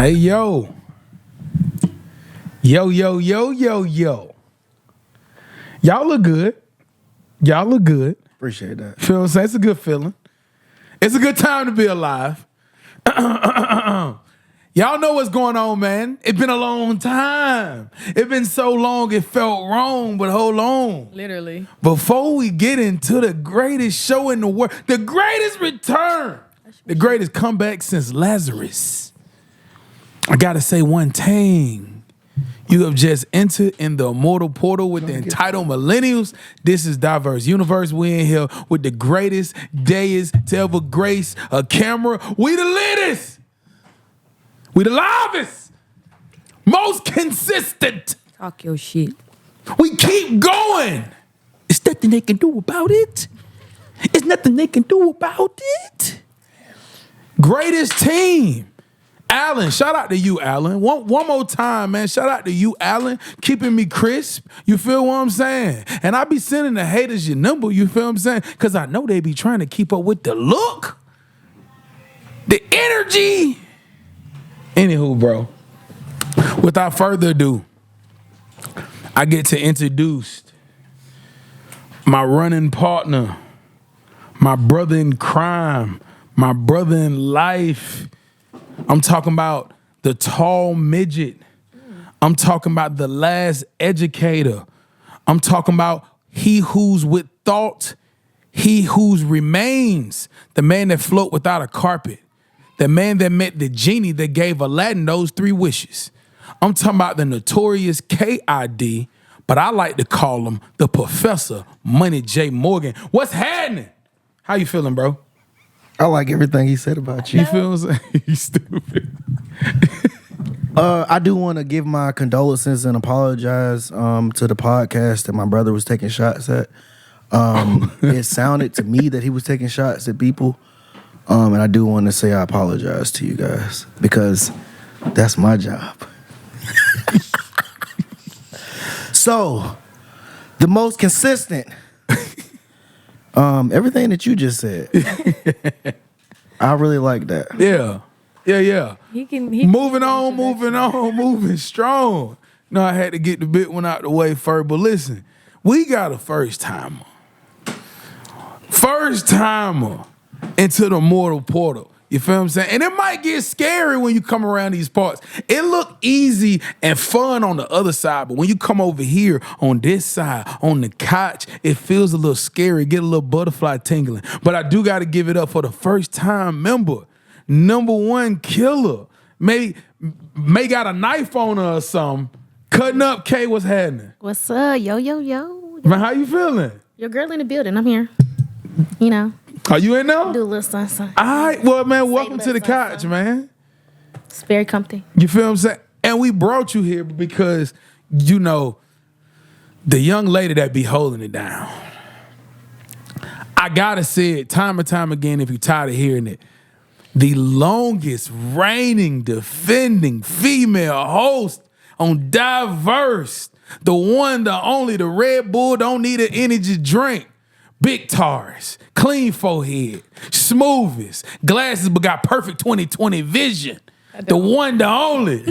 Hey, yo. Yo, yo, yo, yo, yo. Y'all look good. Y'all look good. Appreciate that. Feel what I'm saying? It's a good feeling. It's a good time to be alive. Y'all know what's going on, man. It's been a long time. It's been so long it felt wrong, but hold on. Literally. Before we get into the greatest show in the world, the greatest return, the greatest comeback since Lazarus, I gotta say one thing. You have just entered in the immortal portal with the entitled millennials. This is Diverse Universe. We in here with the greatest days to ever grace a camera. We the latest. We the livest. Most consistent. Talk your shit. We keep going. It's nothing they can do about it. It's nothing they can do about it. Greatest team. Alan, shout out to you, Alan. One more time, man. Shout out to you, Alan. Keeping me crisp. You feel what I'm saying? And I be sending the haters your number, you feel what I'm saying? Because I know they be trying to keep up with the look, the energy. Anywho, bro, without further ado, I get to introduce my running partner, my brother in crime, my brother in life. I'm talking about the tall midget. I'm talking about the last educator. I'm talking about he who's with thought, he who's remains, the man that float without a carpet, the man that met the genie that gave Aladdin those 3 wishes. I'm talking about the notorious KID, but I like to call him the Professor Money J. Morgan. What's happening? How you feeling, bro? I like everything he said about you. You feel what I'm saying? You stupid. I do want to give my condolences and apologize to the podcast that my brother was taking shots at. It sounded to me that he was taking shots at people. And I do want to say I apologize to you guys because that's my job. So, the most consistent, everything that you just said, I really like that. Yeah. He Moving on, moving strong. No, I had to get the big one out the way first. But listen, we got a first timer. First timer into the mortal portal. You feel what I'm saying? And it might get scary when you come around these parts. It look easy and fun on the other side, but when you come over here on this side, on the couch, it feels a little scary, get a little butterfly tingling. But I do got to give it up for the first time member, #1 killer. May got a knife on her or something. Cutting up, K, what's happening? What's up? Yo, yo, yo. Man, how you feeling? Your girl in the building. I'm here. You know, Are you in there? do a little something. All right, well, man, welcome to the little couch, something. man. It's very comfy. You feel what I'm saying? And we brought you here because, you know, the young lady that be holding it down. I gotta say it time and time again if you're tired of hearing it. The longest reigning, defending female host on Diverse. The one, the only, the Red Bull don't need an energy drink. Big Taurus, clean forehead, smoothest, glasses but got perfect 20/20 vision. The one, the only.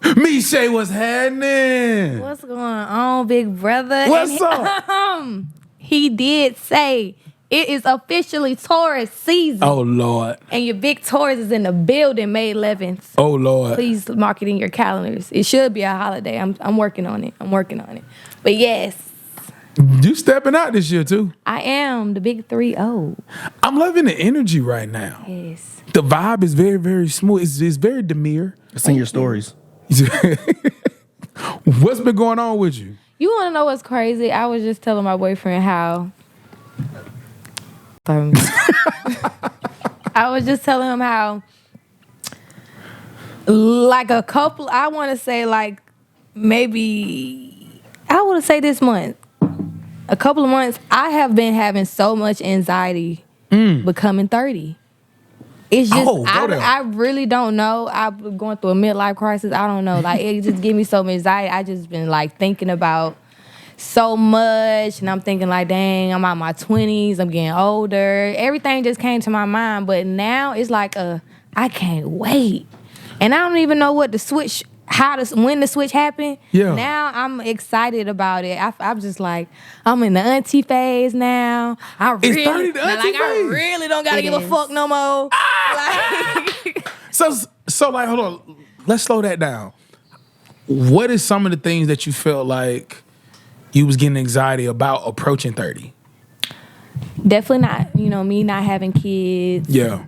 Mishay, what's happening? What's going on, big brother? What's up? He did say it is officially Taurus season. Oh, Lord. And your big Taurus is in the building May 11th. Oh, Lord. Please mark it in your calendars. It should be a holiday. I'm working on it. But yes, You stepping out this year, too. I am the big 3-0. I'm loving the energy right now. Yes. The vibe is very, very smooth. It's very demure. It's in your stories. What's been going on with you? You want to know what's crazy? I was just telling my boyfriend how. I was just telling him how, like a couple, I want to say like maybe, I want to say this month, a couple of months, I have been having so much anxiety becoming 30. It's just, I really don't know. I've been going through a midlife crisis. I don't know. Like, it just gives me so much anxiety. I just been like thinking about so much, and I'm thinking like, dang, I'm out my 20s, I'm getting older. Everything just came to my mind, but now it's like a I can't wait. And I don't even know what the switch, when the switch happened. Yeah. Now I'm excited about it. I'm just like, I'm in the auntie phase now. It's 30 the auntie I phase. really don't gotta It give a is. fuck no more. Like, So like, hold on. Let's slow that down. What is some of the things that you felt like you was getting anxiety about approaching 30? definitely not, me not having kids. Yeah.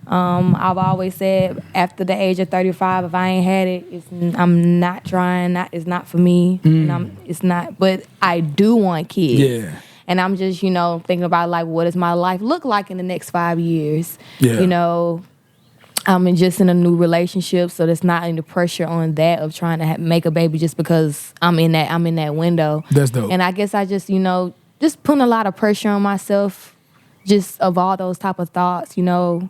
I've always said after the age of 35, if I ain't had it, I'm not trying. It's not for me. And it's not. But I do want kids. Yeah. And I'm just, thinking about like, what does my life look like in the next 5 years? Yeah. I'm just in a new relationship, so there's not any pressure on that of trying to make a baby just because I'm in that window. That's dope. And I guess I just, just putting a lot of pressure on myself, just of all those type of thoughts, when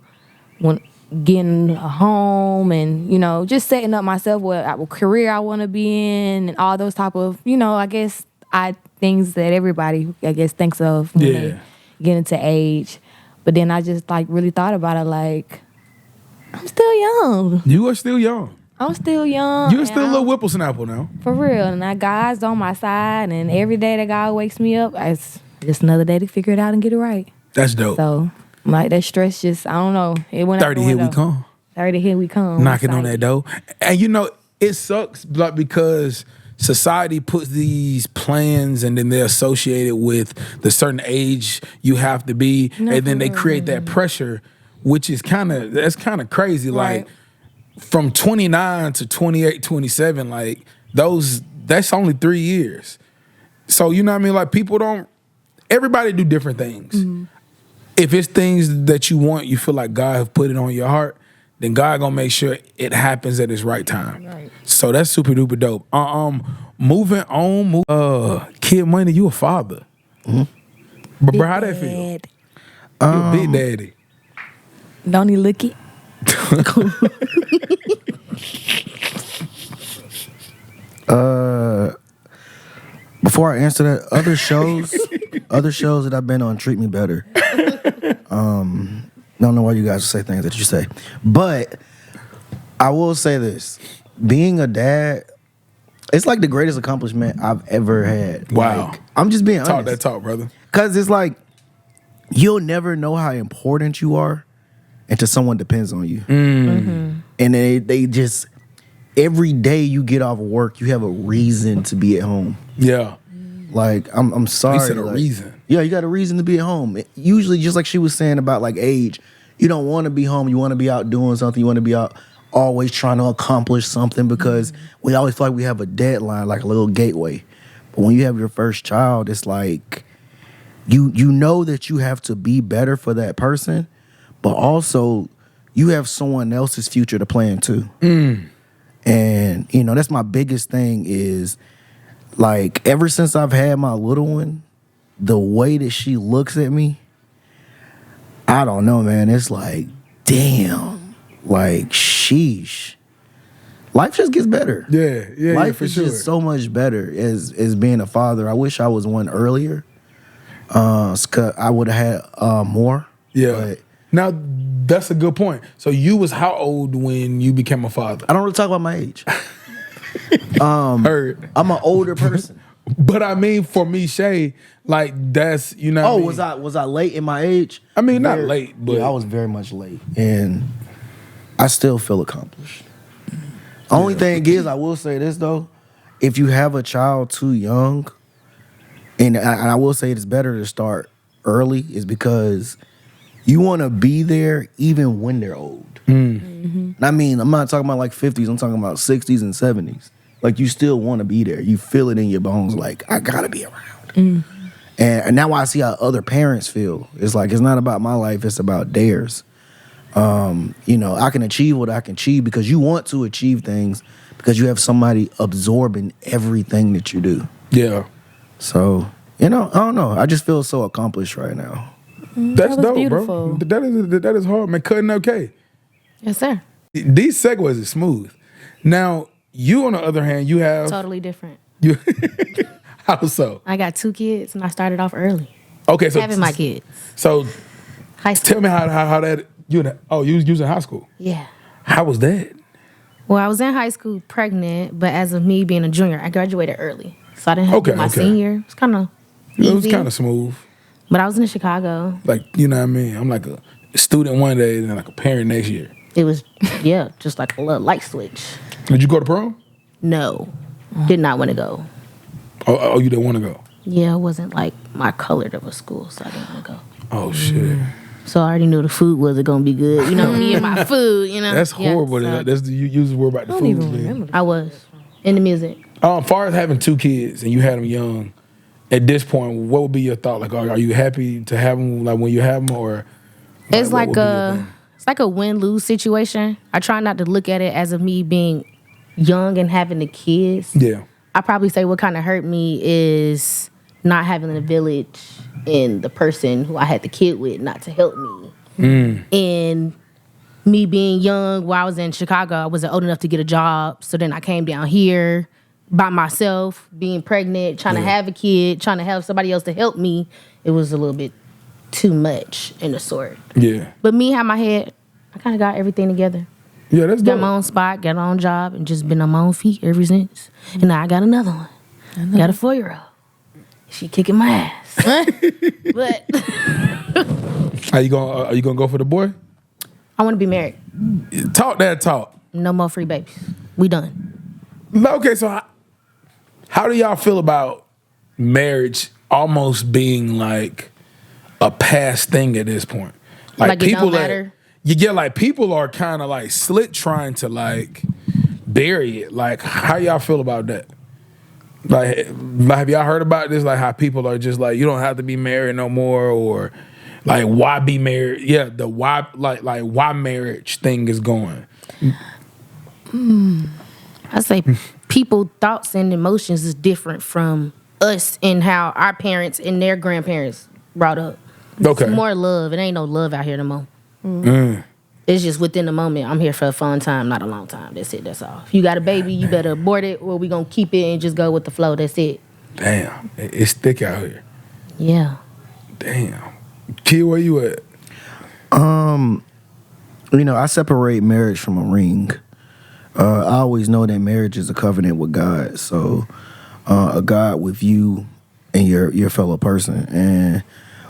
getting a home and, just setting up myself what career I want to be in and all those type of, I guess things that everybody, I guess, thinks of when they get into age. But then I just like really thought about it like, I'm still young. You are still young. I'm still young. You're still a little whippersnapper now. For real. And I God's on my side. And every day that God wakes me up, it's just another day to figure it out and get it right. That's dope. So, like, that stress just, I don't know. It went 30, out the here we window. come. 30, here we come. Knocking on that Excited. door. And it sucks like, because society puts these plans and then they're associated with the certain age you have to be. And then they create that pressure, which is that's kind of crazy. Right. Like from 29 to 28, 27, like that's only 3 years. So you know what I mean? Like everybody do different things. Mm-hmm. If it's things that you want, you feel like God have put it on your heart, then God gonna make sure it happens at its right time. Right. So that's super duper dope. Moving on, Kid Money, you a father. But bro, how that feel? Dad. You a big daddy. Don't he look it? Before I answer that, other shows that I've been on treat me better. Don't know why you guys say things that you say, but I will say this: being a dad, it's like the greatest accomplishment I've ever had. Wow. Like, I'm just being Talk honest. that talk, brother. Cause it's like you'll never know how important you are until someone depends on you. And they just every day you get off of work, you have a reason to be at home. Yeah. Like I'm sorry. You said a like, reason. Yeah, you got a reason to be at home. Usually, just like she was saying about like age, you don't want to be home. You want to be out doing something. You want to be out always trying to accomplish something because we always feel like we have a deadline, like a little gateway. But when you have your first child, it's like you know that you have to be better for that person, but also you have someone else's future to plan too. And that's my biggest thing is like ever since I've had my little one, the way that she looks at me, I don't know, man. It's like, damn, like sheesh. Life just gets better. Yeah, Life for is sure. just so much better as being a father. I wish I was one earlier. 'Cause I would have had more. Yeah. But Now that's a good point. So you was how old when you became a father? I don't really talk about my age. Heard. I'm an older person. But I mean, for me, Shay, like that's what I mean? Was I late in my age? I mean, not late, but yeah, I was very much late, and I still feel accomplished. Only thing is, I will say this though: if you have a child too young, and I will say it's better to start early, is because you want to be there even when they're old. I mean, I'm not talking about like 50s. I'm talking about 60s and 70s. Like you still want to be there. You feel it in your bones. Like I gotta be around. And now I see how other parents feel. It's like it's not about my life. It's about theirs. I can achieve what I can achieve because you want to achieve things because you have somebody absorbing everything that you do. Yeah. So I don't know. I just feel so accomplished right now. That's That was dope, beautiful. bro. That is hard, man. Cutting okay. Yes, sir. These segues are smooth. Now, you on the other hand, you have Totally different. you how so? I got 2 kids and I started off early. Okay, so Having my kids. So High school. tell me how that You was in high school. Yeah. How was that? Well, I was in high school pregnant, but as of me being a junior, I graduated early. So I didn't have to do my senior. It's kind of easy. It was kind of smooth. But I was in Chicago. Like, you know what I mean? I'm like a student one day and then like a parent next year. It was, just like a little light switch. Did you go to prom? No. Did not want to go. Oh, you didn't want to go? Yeah, it wasn't like my colored of a school, so I didn't want to go. Oh, shit. So I already knew the food wasn't going to be good. You know, me and my food, you know. That's horrible. So You was worried about the food. Man. I was. In the music. As far as having 2 kids and you had them young, at this point, what would be your thought? Like, are you happy to have them like when you have them, or it's like a win-lose situation. I try not to look at it as of me being young and having the kids. Yeah. I probably say what kind of hurt me is not having the village and the person who I had the kid with not to help me. And me being young while I was in Chicago, I wasn't old enough to get a job. So then I came down here by myself, being pregnant, trying to have a kid, trying to have somebody else to help me. It was a little bit too much in the sort. Yeah. But me had my head, I kind of got everything together. Yeah, that's Got dope. my own spot, got my own job, and just been on my own feet ever since. And now I got another one. Got a 4-year-old. She kicking my ass. But Are you gonna go for the boy? I want to be married. Talk that talk. No more free babies. We done. Okay, so how do y'all feel about marriage almost being like a past thing at this point? Like it don't matter? You get like people are kind of like slit trying to like bury it. Like, how y'all feel about that? Like, have y'all heard about this? Like, how people are just like, you don't have to be married no more, or like, why be married? Yeah, the why, like why marriage thing is going. I say people thoughts and emotions is different from us and how our parents and their grandparents brought up. Okay. It's more love. It ain't no love out here no more. It's just within the moment. I'm here for a fun time, not a long time. That's it. That's all. If you got a baby, you better abort it, or we gonna keep it and just go with the flow. That's it. Damn, it's thick out here. Yeah. Damn. Kid, where you at? I separate marriage from a ring. I always know that marriage is a covenant with God. So a God with you and your fellow person. And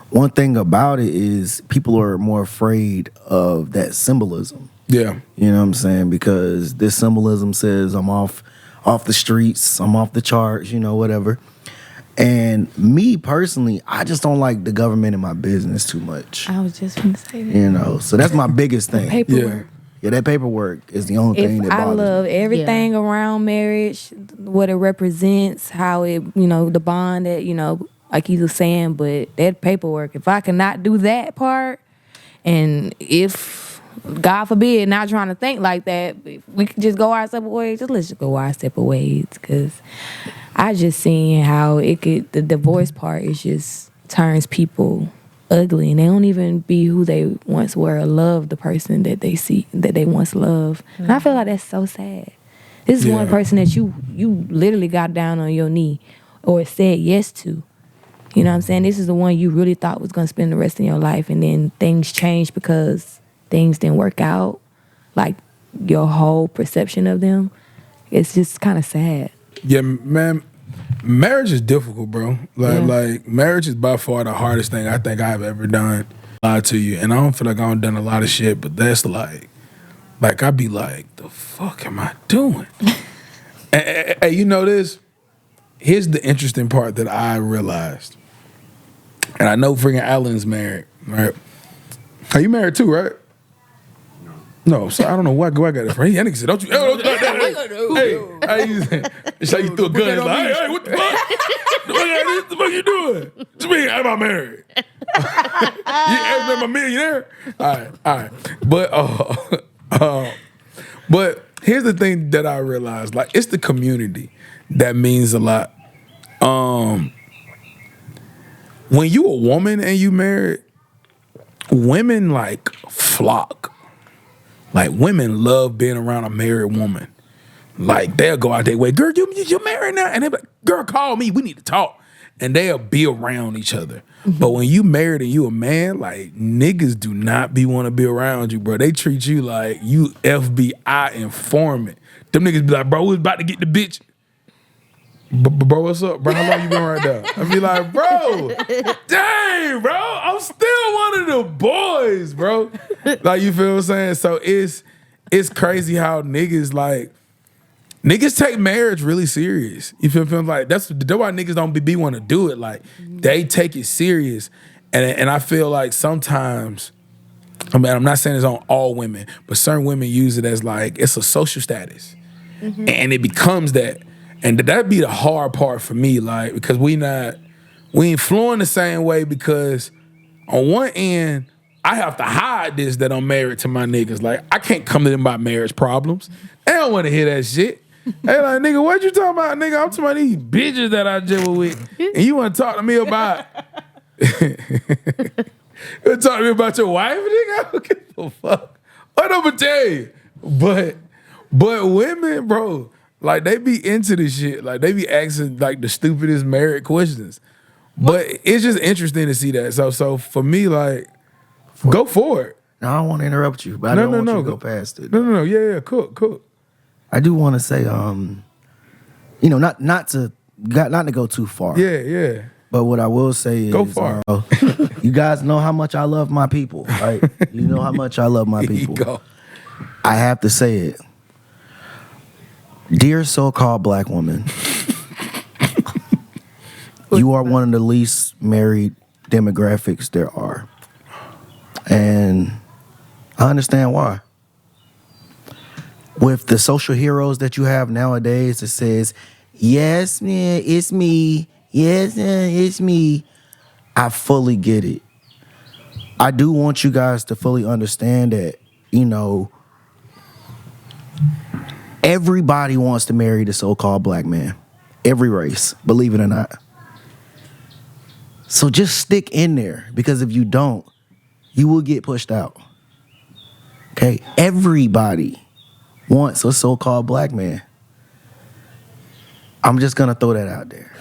one thing about it is people are more afraid of that symbolism. Yeah. You know what I'm saying? Because this symbolism says I'm off the streets, I'm off the charts, whatever. And me personally, I just don't like the government in my business too much. I was just going to say that. So that's my biggest thing. Paperwork. Yeah, that paperwork is the only thing that I bothers love me. everything around marriage, what it represents, how it, the bond that, like you were saying, but that paperwork, if I cannot do that part, and if, God forbid, not trying to think like that, if we could just go our separate ways, let's just go our separate ways, because I just seen how the divorce part is just turns people ugly, and they don't even be who they once were or love the person that they once loved. And I feel like that's so sad. This is one person that you literally got down on your knee or said yes to. You know what I'm saying? This is the one you really thought was going to spend the rest of your life, and then things changed because things didn't work out. Like, your whole perception of them. It's just kind of sad. Yeah, man. Marriage is difficult, bro. Like marriage is by far the hardest thing I think I've ever done. Lie to you, and I don't feel like I've done a lot of shit, but that's like I'd be like, the fuck am I doing? Hey, you know this? Here's the interesting part that I realized, and I know freaking Alan's married, right? Are you married too, right? No, so I don't know why I got it from. Hey, that nigga said, don't you? Hey, show you threw a gun. He's like, hey, what the fuck? What the fuck you doing? What you mean, am I married? You ever been a millionaire? All right. But here's the thing that I realized. Like, it's the community that means a lot. When you a woman and you married, women, like, flock. Like, women love being around a married woman. Like, they'll go out their way, girl, you married now? And they'll be like, girl, call me, we need to talk. and they'll be around each other. But when you married and you a man, like niggas do not want to be around you, bro. They treat you like you FBI informant. Them niggas be like, bro, we about to get the bitch. Bro, what's up, bro? How long you been right now? I be like, bro, dang, bro, I'm still one of the boys, bro. Like, you feel what I'm saying? So it's crazy how niggas take marriage really serious. You feel like that's why niggas don't be want to do it. Like, they take it serious, and I feel like sometimes, I mean, I'm not saying it's on all women, but certain women use it as like it's a social status, and it becomes that. And that'd be the hard part for me, like, because we ain't flowing the same way, because on one end, I have to hide this that I'm married to my niggas. Like, I can't come to them about marriage problems. They don't want to hear that shit. They like, nigga, what you talking about, nigga? I'm talking about these bitches that I just with. And you want to talk to me about you want to talk to me about your wife, nigga? I don't give a fuck. What I'm gonna tell you? But women, bro, like, they be into this shit. Like, they be asking, like, the stupidest married questions. But it's just interesting to see that. So for me, like, go for it. No, I don't want to interrupt you, but I don't want you to go past it. No. Yeah, cook. I do want to say, not to go too far. Yeah. But what I will say is, go far. You guys know how much I love my people, right? You know how much I love my people. Go. I have to say it. Dear so-called black woman, you are one of the least married demographics there are. And I understand why. With the social heroes that you have nowadays that says, yes, man, it's me. Yes, man, it's me. I fully get it. I do want you guys to fully understand that, everybody wants to marry the so-called black man. Every race, believe it or not. So just stick in there, because if you don't, you will get pushed out. Okay? Everybody wants a so-called black man. I'm just going to throw that out there.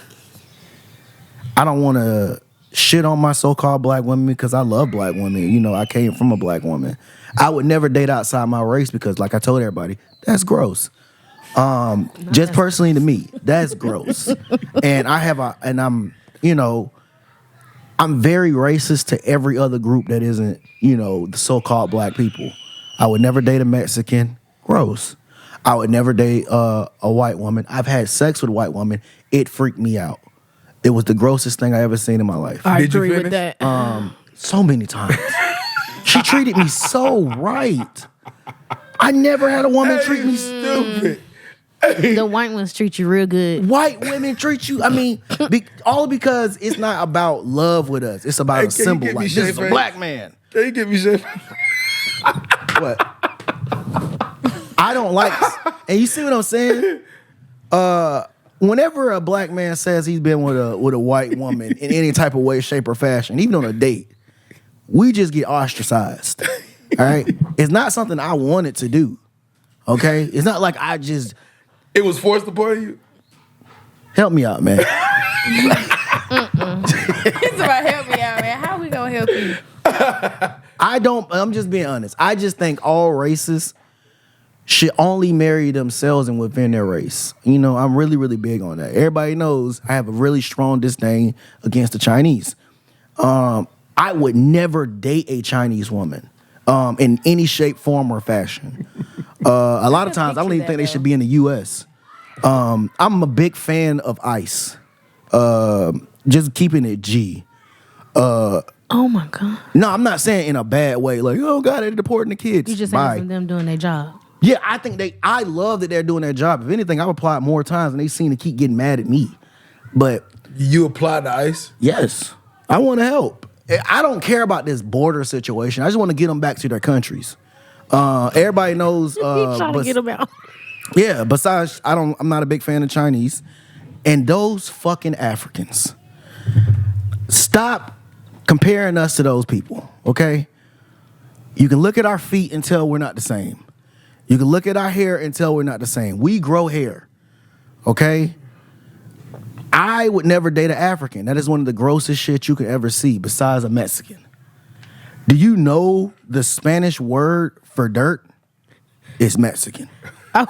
I don't want to shit on my so-called black women, because I love black women. I came from a black woman. I would never date outside my race, because, like I told everybody, that's gross. Just personally to me, that's gross. And I'm very racist to every other group that isn't, the so-called black people. I would never date a Mexican. Gross. I would never date a white woman. I've had sex with a white woman. It freaked me out. It was the grossest thing I ever seen in my life. I agree with that. So many times. She treated me so right. I never had a woman treat me stupid. The white ones treat you real good. White women treat you, all because it's not about love with us. It's about a symbol. Like, this is a black man. Can you give me shit? What? I don't like, and you see what I'm saying? Whenever a black man says he's been with a white woman in any type of way, shape, or fashion, even on a date, we just get ostracized. All right? It's not something I wanted to do. Okay? It's not like it was forced upon you? Help me out, man. It's about help me out, man. How we gonna help you? I'm just being honest. I just think all races should only marry themselves and within their race. I'm really, really big on that. Everybody knows I have a really strong disdain against the Chinese. I would never date a Chinese woman in any shape, form, or fashion. A lot of times, I don't even think they should be in the U.S. I'm a big fan of ICE. Just keeping it G. Oh my God. No, I'm not saying in a bad way. Like, oh God, they're deporting the kids. You just saying from them doing their job. Yeah, I love that they're doing their job. If anything, I've applied more times and they seem to keep getting mad at me. But you applied to ICE? Yes. I want to help. I don't care about this border situation. I just want to get them back to their countries. Everybody knows. Trying to get them out. Yeah. Besides, I'm not a big fan of Chinese, and those fucking Africans. Stop comparing us to those people. Okay. You can look at our feet and tell we're not the same. You can look at our hair and tell we're not the same. We grow hair. Okay. I would never date an African. That is one of the grossest shit you could ever see besides a Mexican. Do you know the Spanish word for dirt is Mexican? And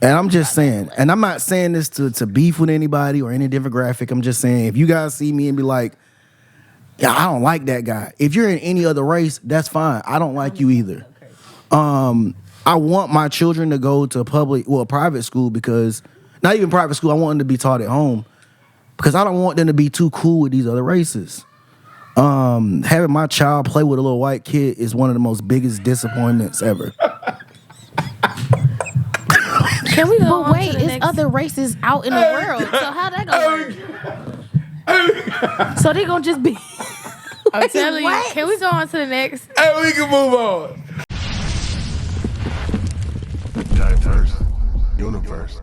I'm just saying, and I'm not saying this to beef with anybody or any demographic. I'm just saying, if you guys see me and be like, yeah, I don't like that guy. If you're in any other race, that's fine. I don't like you either. I want my children to go to private school, because not even private school. I want them to be taught at home, because I don't want them to be too cool with these other races. Having my child play with a little white kid is one of the most biggest disappointments ever. Can we go on to the next? Other races out in the world. So how that gonna work? So they gonna just be. I'm telling you. Can we go on to the next? Hey, we can move on. Diverse universe.